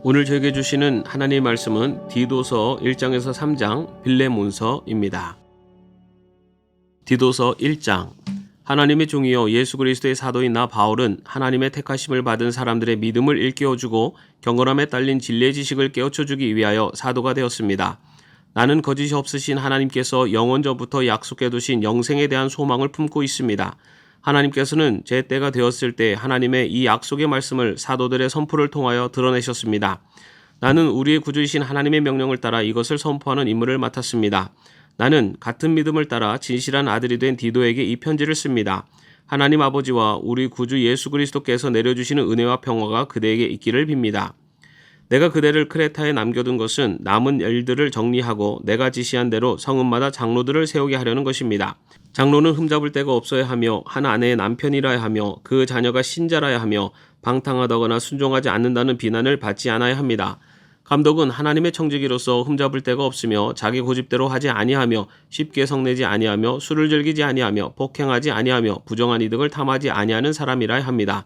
오늘 저에게 주시는 하나님의 말씀은 디도서 1장에서 3장 빌레몬서입니다. 디도서 1장. 하나님의 종이요 예수 그리스도의 사도인 나 바울은 하나님의 택하심을 받은 사람들의 믿음을 일깨워주고 경건함에 딸린 진리의 지식을 깨우쳐주기 위하여 사도가 되었습니다. 나는 거짓이 없으신 하나님께서 영원전부터 약속해 두신 영생에 대한 소망을 품고 있습니다. 하나님께서는 제 때가 되었을 때 하나님의 이 약속의 말씀을 사도들의 선포를 통하여 드러내셨습니다. 나는 우리의 구주이신 하나님의 명령을 따라 이것을 선포하는 임무를 맡았습니다. 나는 같은 믿음을 따라 진실한 아들이 된 디도에게 이 편지를 씁니다. 하나님 아버지와 우리 구주 예수 그리스도께서 내려주시는 은혜와 평화가 그대에게 있기를 빕니다. 내가 그대를 크레타에 남겨둔 것은 남은 일들을 정리하고 내가 지시한 대로 성읍마다 장로들을 세우게 하려는 것입니다. 장로는 흠잡을 데가 없어야 하며 한 아내의 남편이라야 하며 그 자녀가 신자라야 하며 방탕하다거나 순종하지 않는다는 비난을 받지 않아야 합니다. 감독은 하나님의 청지기로서 흠잡을 데가 없으며 자기 고집대로 하지 아니하며 쉽게 성내지 아니하며 술을 즐기지 아니하며 폭행하지 아니하며 부정한 이득을 탐하지 아니하는 사람이라야 합니다.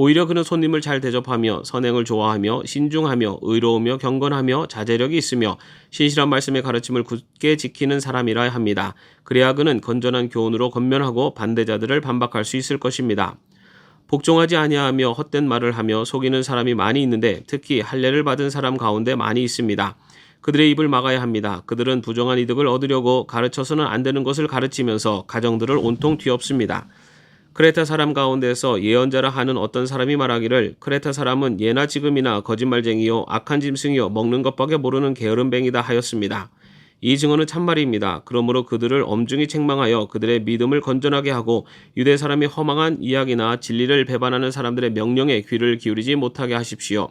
오히려 그는 손님을 잘 대접하며 선행을 좋아하며 신중하며 의로우며 경건하며 자제력이 있으며 신실한 말씀의 가르침을 굳게 지키는 사람이라야 합니다. 그래야 그는 건전한 교훈으로 권면하고 반대자들을 반박할 수 있을 것입니다. 복종하지 아니하며 헛된 말을 하며 속이는 사람이 많이 있는데 특히 할례를 받은 사람 가운데 많이 있습니다. 그들의 입을 막아야 합니다. 그들은 부정한 이득을 얻으려고 가르쳐서는 안 되는 것을 가르치면서 가정들을 온통 뒤엎습니다. 크레타 사람 가운데서 예언자라 하는 어떤 사람이 말하기를 크레타 사람은 예나 지금이나 거짓말쟁이요 악한 짐승이요 먹는 것밖에 모르는 게으름뱅이다 하였습니다. 이 증언은 참말입니다. 그러므로 그들을 엄중히 책망하여 그들의 믿음을 건전하게 하고 유대 사람이 허망한 이야기나 진리를 배반하는 사람들의 명령에 귀를 기울이지 못하게 하십시오.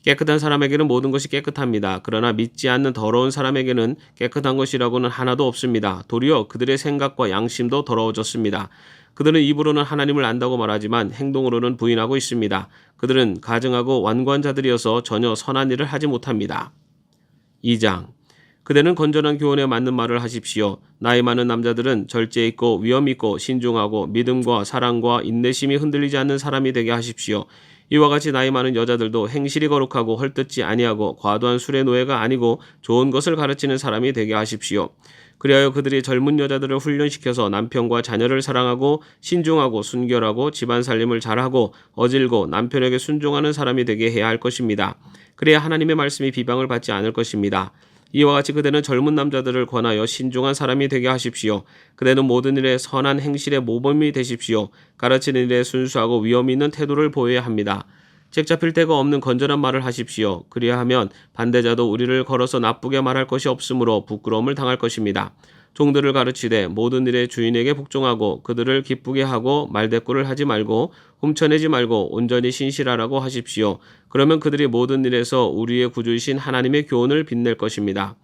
깨끗한 사람에게는 모든 것이 깨끗합니다. 그러나 믿지 않는 더러운 사람에게는 깨끗한 것이라고는 하나도 없습니다. 도리어 그들의 생각과 양심도 더러워졌습니다. 그들은 입으로는 하나님을 안다고 말하지만 행동으로는 부인하고 있습니다. 그들은 가증하고 완고한 자들이어서 전혀 선한 일을 하지 못합니다. 2장. 그대는 건전한 교훈에 맞는 말을 하십시오. 나이 많은 남자들은 절제 있고 위엄 있고 신중하고 믿음과 사랑과 인내심이 흔들리지 않는 사람이 되게 하십시오. 이와 같이 나이 많은 여자들도 행실이 거룩하고 헐뜯지 아니하고 과도한 술의 노예가 아니고 좋은 것을 가르치는 사람이 되게 하십시오. 그리하여 그들이 젊은 여자들을 훈련시켜서 남편과 자녀를 사랑하고 신중하고 순결하고 집안 살림을 잘하고 어질고 남편에게 순종하는 사람이 되게 해야 할 것입니다. 그래야 하나님의 말씀이 비방을 받지 않을 것입니다. 이와 같이 그대는 젊은 남자들을 권하여 신중한 사람이 되게 하십시오. 그대는 모든 일에 선한 행실의 모범이 되십시오. 가르치는 일에 순수하고 위엄 있는 태도를 보여야 합니다. 책 잡힐 데가 없는 건전한 말을 하십시오. 그리하면 반대자도 우리를 걸어서 나쁘게 말할 것이 없으므로 부끄러움을 당할 것입니다. 종들을 가르치되 모든 일에 주인에게 복종하고 그들을 기쁘게 하고 말대꾸를 하지 말고 훔쳐내지 말고 온전히 신실하라고 하십시오. 그러면 그들이 모든 일에서 우리의 구주이신 하나님의 교훈을 빛낼 것입니다.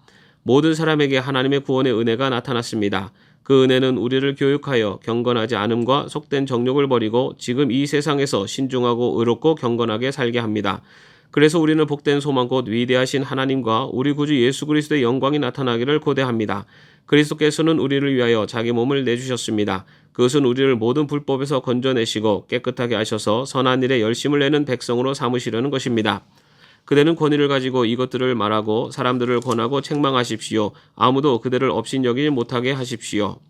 모든 사람에게 하나님의 구원의 은혜가 나타났습니다. 그 은혜는 우리를 교육하여 경건하지 않음과 속된 정욕을 버리고 지금 이 세상에서 신중하고 의롭고 경건하게 살게 합니다. 그래서 우리는 복된 소망 곧 위대하신 하나님과 우리 구주 예수 그리스도의 영광이 나타나기를 고대합니다. 그리스도께서는 우리를 위하여 자기 몸을 내주셨습니다. 그것은 우리를 모든 불법에서 건져내시고 깨끗하게 하셔서 선한 일에 열심을 내는 백성으로 삼으시려는 것입니다. 그대는 권위를 가지고 이것들을 말하고 사람들을 권하고 책망하십시오. 아무도 그대를 업신여기지 못하게 하십시오.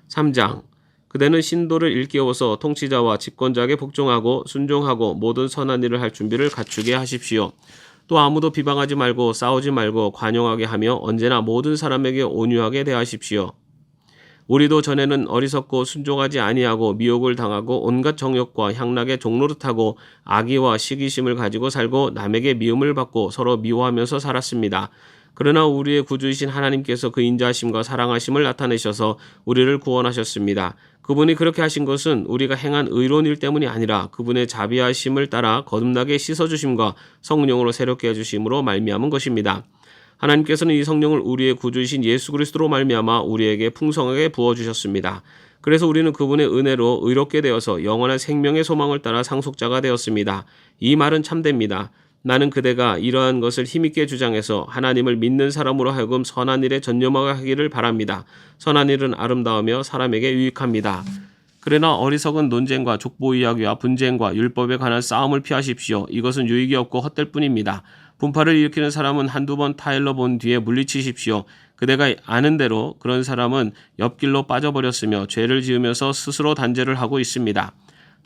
3장. 그대는 신도를 일깨워서 통치자와 집권자에게 복종하고 순종하고 모든 선한 일을 할 준비를 갖추게 하십시오. 또 아무도 비방하지 말고 싸우지 말고 관용하게 하며 언제나 모든 사람에게 온유하게 대하십시오. 우리도 전에는 어리석고 순종하지 아니하고 미혹을 당하고 온갖 정욕과 향락에 종노릇하고 악의와 시기심을 가지고 살고 남에게 미움을 받고 서로 미워하면서 살았습니다. 그러나 우리의 구주이신 하나님께서 그 인자하심과 사랑하심을 나타내셔서 우리를 구원하셨습니다. 그분이 그렇게 하신 것은 우리가 행한 의로운 일 때문이 아니라 그분의 자비하심을 따라 거듭나게 씻어주심과 성령으로 새롭게 해주심으로 말미암은 것입니다. 하나님께서는 이 성령을 우리의 구주이신 예수 그리스도로 말미암아 우리에게 풍성하게 부어주셨습니다. 그래서 우리는 그분의 은혜로 의롭게 되어서 영원한 생명의 소망을 따라 상속자가 되었습니다. 이 말은 참됩니다. 나는 그대가 이러한 것을 힘있게 주장해서 하나님을 믿는 사람으로 하여금 선한 일에 전념하기를 바랍니다. 선한 일은 아름다우며 사람에게 유익합니다. 그러나 어리석은 논쟁과 족보 이야기와 분쟁과 율법에 관한 싸움을 피하십시오. 이것은 유익이 없고 헛될 뿐입니다. 분파를 일으키는 사람은 한두 번 타일러 본 뒤에 물리치십시오. 그대가 아는 대로 그런 사람은 옆길로 빠져버렸으며 죄를 지으면서 스스로 단죄를 하고 있습니다.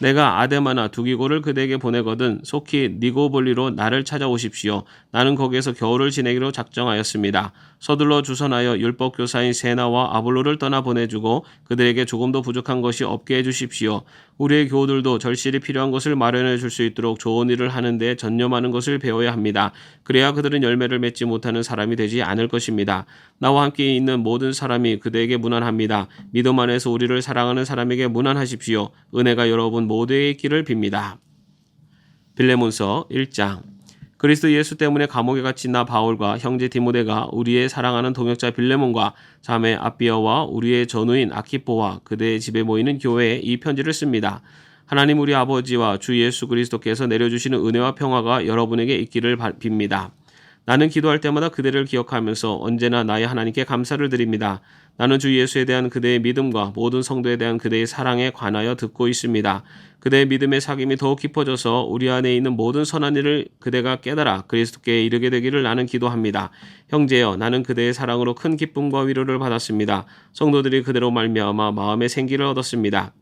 내가 아데마나 두기고를 그대에게 보내거든 속히 니고볼리로 나를 찾아오십시오. 나는 거기에서 겨울을 지내기로 작정하였습니다. 서둘러 주선하여 율법교사인 세나와 아볼로를 떠나 보내주고 그들에게 조금도 부족한 것이 없게 해주십시오. 우리의 교우들도 절실히 필요한 것을 마련해 줄 수 있도록 좋은 일을 하는 데 전념하는 것을 배워야 합니다. 그래야 그들은 열매를 맺지 못하는 사람이 되지 않을 것입니다. 나와 함께 있는 모든 사람이 그대에게 문안합니다. 믿음 안에서 우리를 사랑하는 사람에게 문안하십시오. 은혜가 여러분 모두에게 있기를 빕니다. 빌레몬서 1장. 그리스도 예수 때문에 감옥에 갇힌 나 바울과 형제 디모데가 우리의 사랑하는 동역자 빌레몬과 자매 아비어와 우리의 전우인 아키포와 그대의 집에 모이는 교회에 이 편지를 씁니다. 하나님 우리 아버지와 주 예수 그리스도께서 내려주시는 은혜와 평화가 여러분에게 있기를 빕니다. 나는 기도할 때마다 그대를 기억하면서 언제나 나의 하나님께 감사를 드립니다. 나는 주 예수에 대한 그대의 믿음과 모든 성도에 대한 그대의 사랑에 관하여 듣고 있습니다. 그대의 믿음의 사귐이 더욱 깊어져서 우리 안에 있는 모든 선한 일을 그대가 깨달아 그리스도께 이르게 되기를 나는 기도합니다. 형제여, 나는 그대의 사랑으로 큰 기쁨과 위로를 받았습니다. 성도들이 그대로 말미암아 마음의 생기를 얻었습니다.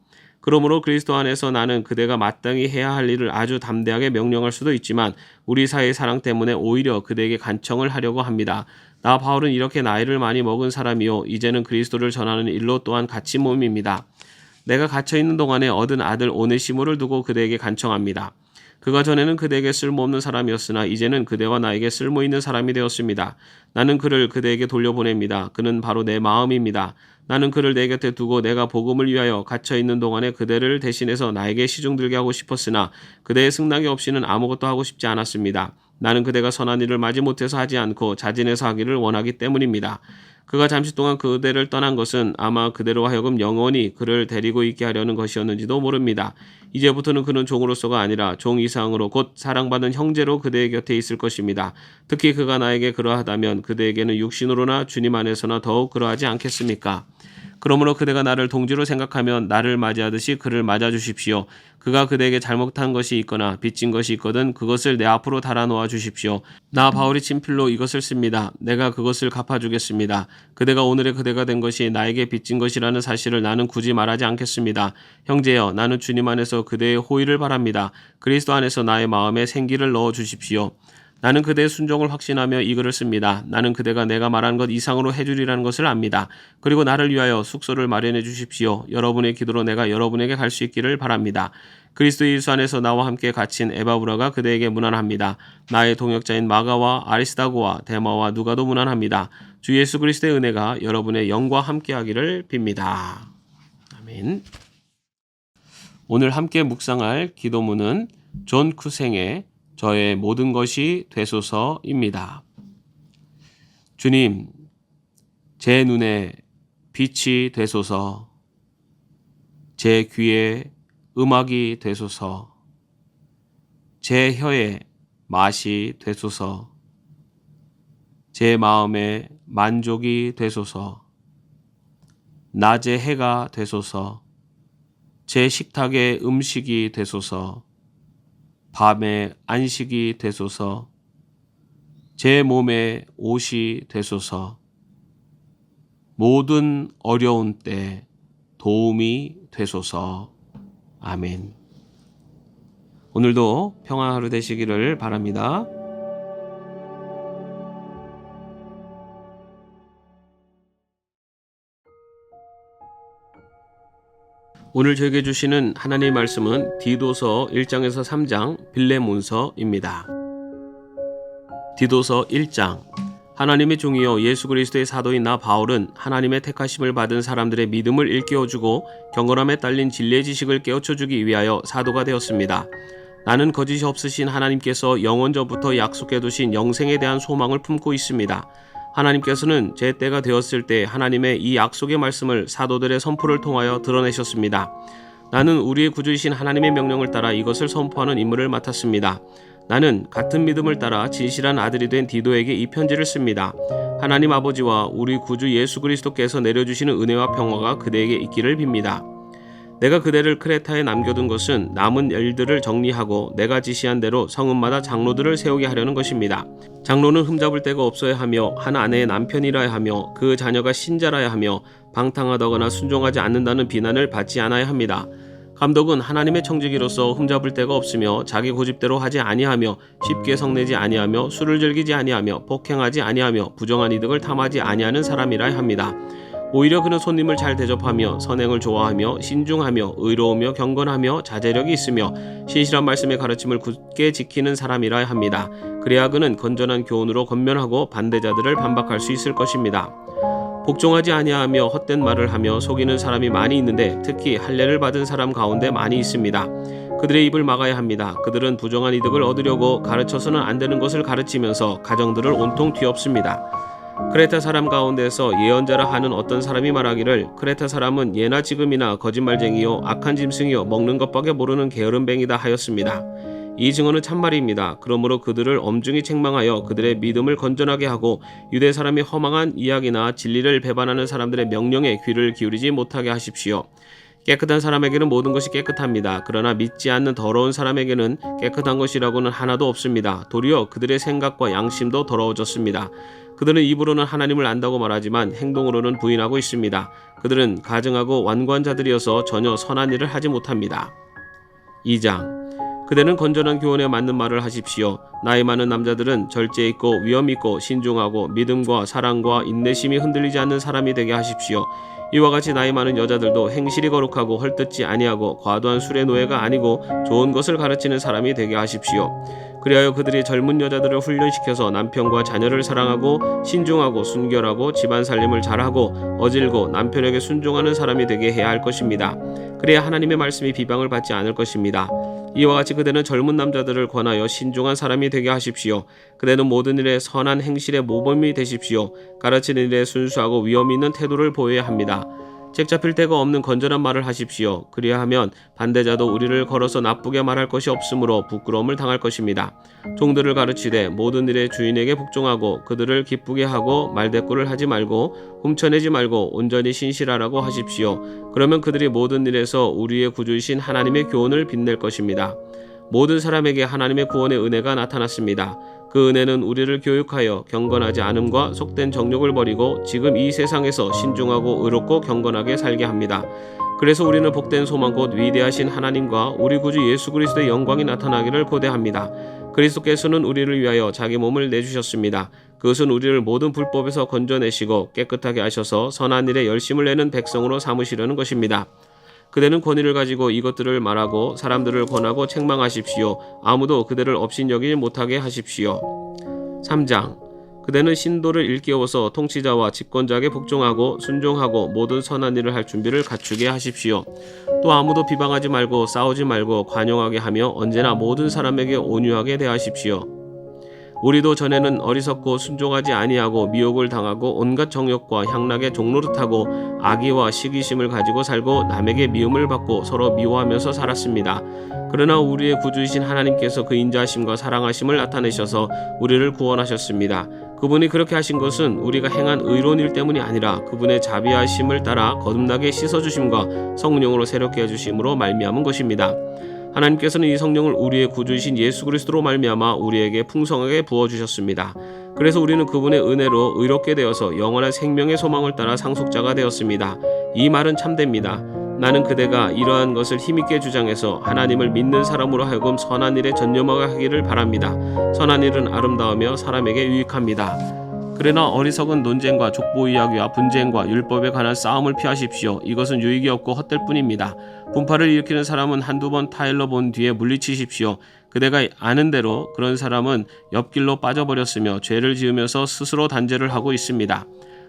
그러므로 그리스도 안에서 나는 그대가 마땅히 해야 할 일을 아주 담대하게 명령할 수도 있지만 우리 사이의 사랑 때문에 오히려 그대에게 간청을 하려고 합니다. 나 바울은 이렇게 나이를 많이 먹은 사람이요 이제는 그리스도를 전하는 일로 또한 갇힌 몸입니다. 내가 갇혀있는 동안에 얻은 아들 오네시모를 두고 그대에게 간청합니다. 그가 전에는 그대에게 쓸모없는 사람이었으나 이제는 그대와 나에게 쓸모있는 사람이 되었습니다. 나는 그를 그대에게 돌려보냅니다. 그는 바로 내 마음입니다. 나는 그를 내 곁에 두고 내가 복음을 위하여 갇혀있는 동안에 그대를 대신해서 나에게 시중들게 하고 싶었으나 그대의 승낙이 없이는 아무것도 하고 싶지 않았습니다. 나는 그대가 선한 일을 마지 못해서 하지 않고 자진해서 하기를 원하기 때문입니다. 그가 잠시 동안 그대를 떠난 것은 아마 그대로 하여금 영원히 그를 데리고 있게 하려는 것이었는지도 모릅니다. 이제부터는 그는 종으로서가 아니라 종 이상으로 곧 사랑받는 형제로 그대의 곁에 있을 것입니다. 특히 그가 나에게 그러하다면 그대에게는 육신으로나 주님 안에서나 더욱 그러하지 않겠습니까? 그러므로 그대가 나를 동지로 생각하면 나를 맞이하듯이 그를 맞아주십시오. 그가 그대에게 잘못한 것이 있거나 빚진 것이 있거든 그것을 내 앞으로 달아놓아 주십시오. 나 바울이 친필로 이것을 씁니다. 내가 그것을 갚아주겠습니다. 그대가 오늘의 그대가 된 것이 나에게 빚진 것이라는 사실을 나는 굳이 말하지 않겠습니다. 형제여, 나는 주님 안에서 그대의 호의를 바랍니다. 그리스도 안에서 나의 마음에 생기를 넣어 주십시오. 나는 그대의 순종을 확신하며 이 글을 씁니다. 나는 그대가 내가 말한 것 이상으로 해주리라는 것을 압니다. 그리고 나를 위하여 숙소를 마련해 주십시오. 여러분의 기도로 내가 여러분에게 갈 수 있기를 바랍니다. 그리스도 예수 안에서 나와 함께 갇힌 에바브라가 그대에게 문안합니다. 나의 동역자인 마가와 아리스다고와 데마와 누가도 문안합니다. 주 예수 그리스도의 은혜가 여러분의 영과 함께하기를 빕니다. 아멘. 오늘 함께 묵상할 기도문은 존 쿠생의 저의 모든 것이 되소서입니다. 주님, 제 눈에 빛이 되소서, 제 귀에 음악이 되소서, 제 혀에 맛이 되소서, 제 마음에 만족이 되소서, 낮의 해가 되소서, 제 식탁의 음식이 되소서, 밤에 안식이 되소서, 제 몸에 옷이 되소서, 모든 어려운 때 도움이 되소서. 아멘. 오늘도 평안한 하루 되시기를 바랍니다. 오늘 저에게 주시는 하나님의 말씀은 디도서 1장에서 3장 빌레몬서입니다. 디도서 1장. 하나님의 종이요 예수 그리스도의 사도인 나 바울은 하나님의 택하심을 받은 사람들의 믿음을 일깨워주고 경건함에 딸린 진리의 지식을 깨우쳐주기 위하여 사도가 되었습니다. 나는 거짓이 없으신 하나님께서 영원전부터 약속해 두신 영생에 대한 소망을 품고 있습니다. 하나님께서는 제 때가 되었을 때 하나님의 이 약속의 말씀을 사도들의 선포를 통하여 드러내셨습니다. 나는 우리의 구주이신 하나님의 명령을 따라 이것을 선포하는 임무를 맡았습니다. 나는 같은 믿음을 따라 진실한 아들이 된 디도에게 이 편지를 씁니다. 하나님 아버지와 우리 구주 예수 그리스도께서 내려주시는 은혜와 평화가 그대에게 있기를 빕니다. 내가 그대를 크레타에 남겨둔 것은 남은 일들을 정리하고 내가 지시한 대로 성읍마다 장로들을 세우게 하려는 것입니다. 장로는 흠잡을 데가 없어야 하며 한 아내의 남편이라야 하며 그 자녀가 신자라야 하며 방탕하다거나 순종하지 않는다는 비난을 받지 않아야 합니다. 감독은 하나님의 청지기로서 흠잡을 데가 없으며 자기 고집대로 하지 아니하며 쉽게 성내지 아니하며 술을 즐기지 아니하며 폭행하지 아니하며 부정한 이득을 탐하지 아니하는 사람이라야 합니다. 오히려 그는 손님을 잘 대접하며 선행을 좋아하며 신중하며 의로우며 경건하며 자제력이 있으며 신실한 말씀의 가르침을 굳게 지키는 사람이라야 합니다. 그래야 그는 건전한 교훈으로 권면하고 반대자들을 반박할 수 있을 것입니다. 복종하지 아니하며 헛된 말을 하며 속이는 사람이 많이 있는데 특히 할례를 받은 사람 가운데 많이 있습니다. 그들의 입을 막아야 합니다. 그들은 부정한 이득을 얻으려고 가르쳐서는 안 되는 것을 가르치면서 가정들을 온통 뒤엎습니다. 크레타 사람 가운데서 예언자라 하는 어떤 사람이 말하기를 크레타 사람은 예나 지금이나 거짓말쟁이요 악한 짐승이요 먹는 것밖에 모르는 게으름뱅이다 하였습니다. 이 증언은 참말입니다. 그러므로 그들을 엄중히 책망하여 그들의 믿음을 건전하게 하고 유대 사람이 허망한 이야기나 진리를 배반하는 사람들의 명령에 귀를 기울이지 못하게 하십시오. 깨끗한 사람에게는 모든 것이 깨끗합니다. 그러나 믿지 않는 더러운 사람에게는 깨끗한 것이라고는 하나도 없습니다. 도리어 그들의 생각과 양심도 더러워졌습니다. 그들은 입으로는 하나님을 안다고 말하지만 행동으로는 부인하고 있습니다. 그들은 가증하고 완고한 자들이어서 전혀 선한 일을 하지 못합니다. 2장 그대는 건전한 교훈에 맞는 말을 하십시오. 나이 많은 남자들은 절제 있고 위엄 있고 신중하고 믿음과 사랑과 인내심이 흔들리지 않는 사람이 되게 하십시오. 이와 같이 나이 많은 여자들도 행실이 거룩하고 헐뜯지 아니하고 과도한 술의 노예가 아니고 좋은 것을 가르치는 사람이 되게 하십시오. 그리하여 그들이 젊은 여자들을 훈련시켜서 남편과 자녀를 사랑하고 신중하고 순결하고 집안 살림을 잘하고 어질고 남편에게 순종하는 사람이 되게 해야 할 것입니다. 그래야 하나님의 말씀이 비방을 받지 않을 것입니다. 이와 같이 그대는 젊은 남자들을 권하여 신중한 사람이 되게 하십시오. 그대는 모든 일에 선한 행실의 모범이 되십시오. 가르치는 일에 순수하고 위엄 있는 태도를 보여야 합니다. 책 잡힐 데가 없는 건전한 말을 하십시오. 그리하면 반대자도 우리를 걸어서 나쁘게 말할 것이 없으므로 부끄러움을 당할 것입니다. 종들을 가르치되 모든 일에 주인에게 복종하고 그들을 기쁘게 하고 말대꾸를 하지 말고 훔쳐내지 말고 온전히 신실하라고 하십시오. 그러면 그들이 모든 일에서 우리의 구주이신 하나님의 교훈을 빛낼 것입니다. 모든 사람에게 하나님의 구원의 은혜가 나타났습니다. 그 은혜는 우리를 교육하여 경건하지 않음과 속된 정욕을 버리고 지금 이 세상에서 신중하고 의롭고 경건하게 살게 합니다. 그래서 우리는 복된 소망 곧 위대하신 하나님과 우리 구주 예수 그리스도의 영광이 나타나기를 고대합니다. 그리스도께서는 우리를 위하여 자기 몸을 내주셨습니다. 그것은 우리를 모든 불법에서 건져내시고 깨끗하게 하셔서 선한 일에 열심을 내는 백성으로 삼으시려는 것입니다. 그대는 권위를 가지고 이것들을 말하고 사람들을 권하고 책망하십시오. 아무도 그대를 업신여기지 못하게 하십시오. 3장 그대는 신도를 일깨워서 통치자와 집권자에게 복종하고 순종하고 모든 선한 일을 할 준비를 갖추게 하십시오. 또 아무도 비방하지 말고 싸우지 말고 관용하게 하며 언제나 모든 사람에게 온유하게 대하십시오. 우리도 전에는 어리석고 순종하지 아니하고 미혹을 당하고 온갖 정욕과 향락의 종노릇하고 악의와 시기심을 가지고 살고 남에게 미움을 받고 서로 미워하면서 살았습니다. 그러나 우리의 구주이신 하나님께서 그 인자하심과 사랑하심을 나타내셔서 우리를 구원하셨습니다. 그분이 그렇게 하신 것은 우리가 행한 의로운 일 때문이 아니라 그분의 자비하심을 따라 거듭나게 씻어주심과 성령으로 새롭게 해주심으로 말미암은 것입니다. 하나님께서는 이 성령을 우리의 구주이신 예수 그리스도로 말미암아 우리에게 풍성하게 부어주셨습니다. 그래서 우리는 그분의 은혜로 의롭게 되어서 영원한 생명의 소망을 따라 상속자가 되었습니다. 이 말은 참됩니다. 나는 그대가 이러한 것을 힘있게 주장해서 하나님을 믿는 사람으로 하여금 선한 일에 전념하게 하기를 바랍니다. 선한 일은 아름다우며 사람에게 유익합니다. 그러나 어리석은 논쟁과 족보 이야기와 분쟁과 율법에 관한 싸움을 피하십시오. 이것은 유익이 없고 헛될 뿐입니다. 분파를 일으키는 사람은 한두 번 타일러 본 뒤에 물리치십시오. 그대가 아는 대로 그런 사람은 옆길로 빠져버렸으며 죄를 지으면서 스스로 단죄를 하고 있습니다.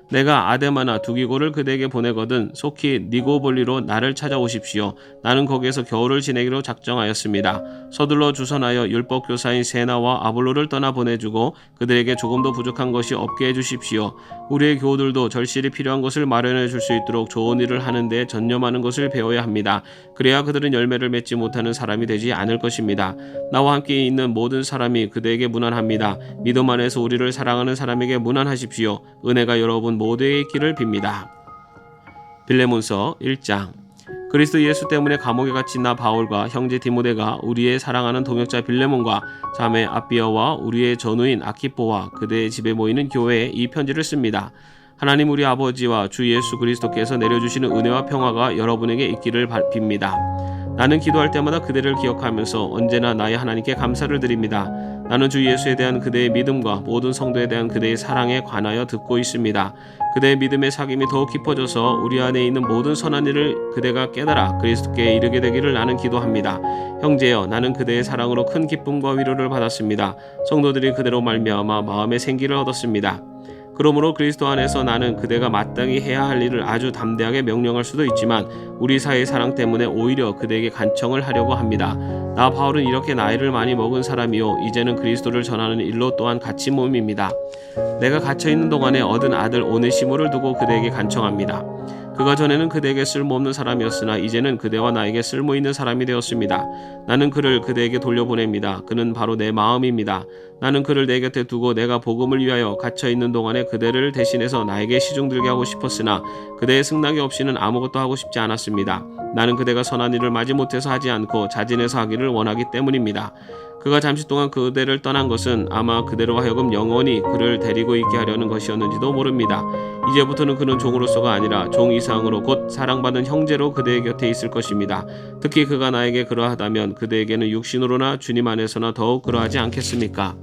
내가 아데마나 두기고를 그대에게 보내거든 속히 니고볼리로 나를 찾아오십시오. 나는 거기에서 겨울을 지내기로 작정하였습니다. 서둘러 주선하여 율법교사인 세나와 아볼로를 떠나 보내주고 그들에게 조금도 부족한 것이 없게 해주십시오. 우리의 교우들도 절실히 필요한 것을 마련해 줄 수 있도록 좋은 일을 하는 데 전념하는 것을 배워야 합니다. 그래야 그들은 열매를 맺지 못하는 사람이 되지 않을 것입니다. 나와 함께 있는 모든 사람이 그대에게 무난합니다. 믿음 안에서 우리를 사랑하는 사람에게 무난하십시오. 은혜가 여러분 모두에게 있기를 빕니다. 빌레몬서 1장 그리스도 예수 때문에 감옥에 갇힌 나 바울과 형제 디모데가 우리의 사랑하는 동역자 빌레몬과 자매 아비아와 우리의 전우인 아키포와 그대의 집에 모이는 교회에 이 편지를 씁니다. 하나님 우리 아버지와 주 예수 그리스도께서 내려주시는 은혜와 평화가 여러분에게 있기를 빕니다. 나는 기도할 때마다 그대를 기억하면서 언제나 나의 하나님께 감사를 드립니다. 나는 주 예수에 대한 그대의 믿음과 모든 성도에 대한 그대의 사랑에 관하여 듣고 있습니다. 그대의 믿음의 사귐이 더욱 깊어져서 우리 안에 있는 모든 선한 일을 그대가 깨달아 그리스도께 이르게 되기를 나는 기도합니다. 형제여, 나는 그대의 사랑으로 큰 기쁨과 위로를 받았습니다. 성도들이 그대로 말미암아 마음의 생기를 얻었습니다. 그러므로 그리스도 안에서 나는 그대가 마땅히 해야 할 일을 아주 담대하게 명령할 수도 있지만 우리 사이의 사랑 때문에 오히려 그대에게 간청을 하려고 합니다. 나 바울은 이렇게 나이를 많이 먹은 사람이요 이제는 그리스도를 전하는 일로 또한 갇힌 몸입니다. 내가 갇혀있는 동안에 얻은 아들 오네시모를 두고 그대에게 간청합니다. 그가 전에는 그대에게 쓸모없는 사람이었으나 이제는 그대와 나에게 쓸모있는 사람이 되었습니다. 나는 그를 그대에게 돌려보냅니다. 그는 바로 내 마음입니다. 나는 그를 내 곁에 두고 내가 복음을 위하여 갇혀있는 동안에 그대를 대신해서 나에게 시중들게 하고 싶었으나 그대의 승낙이 없이는 아무것도 하고 싶지 않았습니다. 나는 그대가 선한 일을 마지 못해서 하지 않고 자진해서 하기를 원하기 때문입니다. 그가 잠시 동안 그대를 떠난 것은 아마 그대로 하여금 영원히 그를 데리고 있게 하려는 것이었는지도 모릅니다. 이제부터는 그는 종으로서가 아니라 종 이상으로 곧 사랑받는 형제로 그대의 곁에 있을 것입니다. 특히 그가 나에게 그러하다면 그대에게는 육신으로나 주님 안에서나 더욱 그러하지 않겠습니까?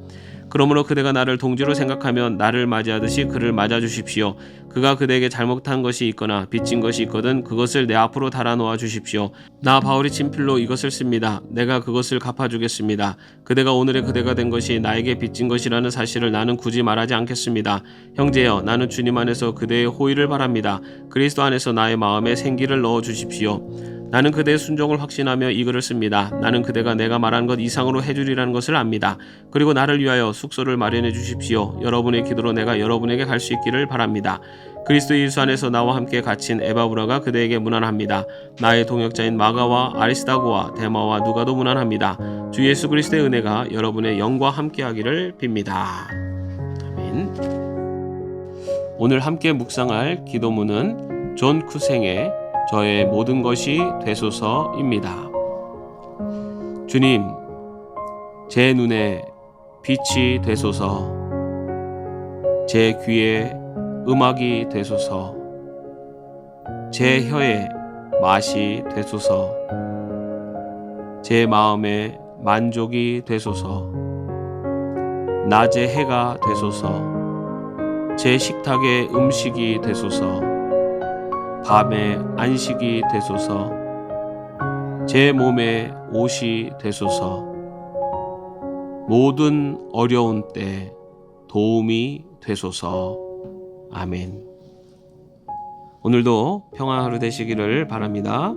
그러므로 그대가 나를 동지로 생각하면 나를 맞이하듯이 그를 맞아주십시오. 그가 그대에게 잘못한 것이 있거나 빚진 것이 있거든 그것을 내 앞으로 달아놓아 주십시오. 나 바울이 친필로 이것을 씁니다. 내가 그것을 갚아주겠습니다. 그대가 오늘의 그대가 된 것이 나에게 빚진 것이라는 사실을 나는 굳이 말하지 않겠습니다. 형제여, 나는 주님 안에서 그대의 호의를 바랍니다. 그리스도 안에서 나의 마음에 생기를 넣어 주십시오. 나는 그대의 순종을 확신하며 이 글을 씁니다. 나는 그대가 내가 말한 것 이상으로 해주리라는 것을 압니다. 그리고 나를 위하여 숙소를 마련해 주십시오. 여러분의 기도로 내가 여러분에게 갈 수 있기를 바랍니다. 그리스도 예수 안에서 나와 함께 갇힌 에바브라가 그대에게 문안합니다. 나의 동역자인 마가와 아리스다고와 데마와 누가도 문안합니다. 주 예수 그리스도의 은혜가 여러분의 영과 함께하기를 빕니다. 아멘. 오늘 함께 묵상할 기도문은 존 쿠생의 저의 모든 것이 되소서입니다. 주님, 제 눈에 빛이 되소서, 제 귀에 음악이 되소서, 제 혀에 맛이 되소서, 제 마음에 만족이 되소서, 낮의 해가 되소서, 제 식탁의 음식이 되소서, 밤에 안식이 되소서, 제 몸에 옷이 되소서, 모든 어려운 때 도움이 되소서. 아멘. 오늘도 평화 하루 되시기를 바랍니다.